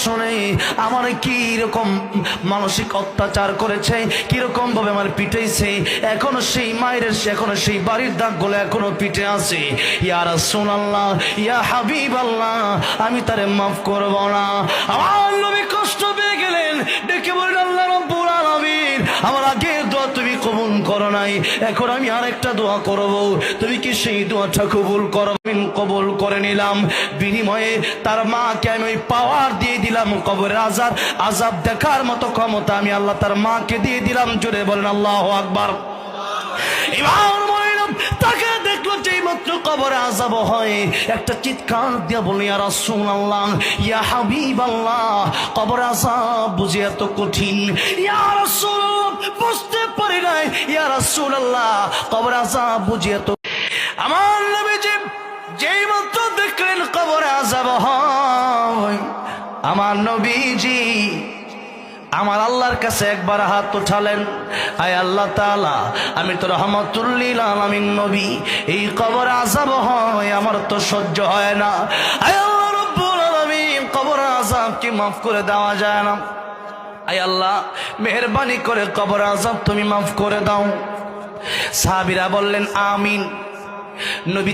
শুনে আমার কি রকম মানসিক অত্যাচার করেছে, কিরকম ভাবে আমার পিটাইছে, এখনো সেই মায়ের এখনো সেই বাড়ির দাগগুলো এখনো পিঠে আছে। ইয়া রাসূলুল্লাহ, ইয়া হাবিবাল্লাহ, আমি তারে মাফ করব না। আমার নবী কষ্ট পেয়ে গেলেন, ডেকে বলেন, আল্লাহ রাব্বুল আলামিন, আমার আগের দোয়া তুমি কবুল করো নাই, এখন আমি আরেকটা দোয়া করব, তুমি কি সেই দোয়াটা কবুল করবেন? কবুল করে নিলাম। বিনিময়ে তার মাকে আমি পাওয়ার দিয়ে দিলাম, কবরের আযাব দেখার মতো ক্ষমতা আমি আল্লাহ তার মাকে দিয়ে দিলাম। জোরে বলেন আল্লাহু আকবার। ইমাম মুমিন তাকে দেখলো যেই মাত্র কবরে আযাব হয়, একটা চিৎকার দিয়ে বলে, ইয়া রাসূলুল্লাহ, ইয়া হাবিবাল্লাহ, কবরে আযাব বুঝি এত কঠিন? ইয়া রাসূলুল্লাহ, বুঝতে পারি নাই। ইয়া রাসূলুল্লাহ, কবরে আযাব বুঝি এত। আমার নবীজি যেই মাত্র দেখলেন কবরে আযাব হয়, আমার নবীজি আমার আল্লাহর কাছে একবার হাত উঠালেন, আয় আল্লাহ তাআলা, আমি তো রাহমাতুল লিল আলামিন নবী, এই কবর আযাব হয় আমার তো সহ্য হয় না। আয় আল্লাহ রাব্বুল আলামিন, কবর আযাব কি মাফ করে দেওয়া যায় না? আয় আল্লাহ, মেহেরবানি করে কবর আযাব তুমি মাফ করে দাও। সাহাবীরা বললেন আমিন। নবী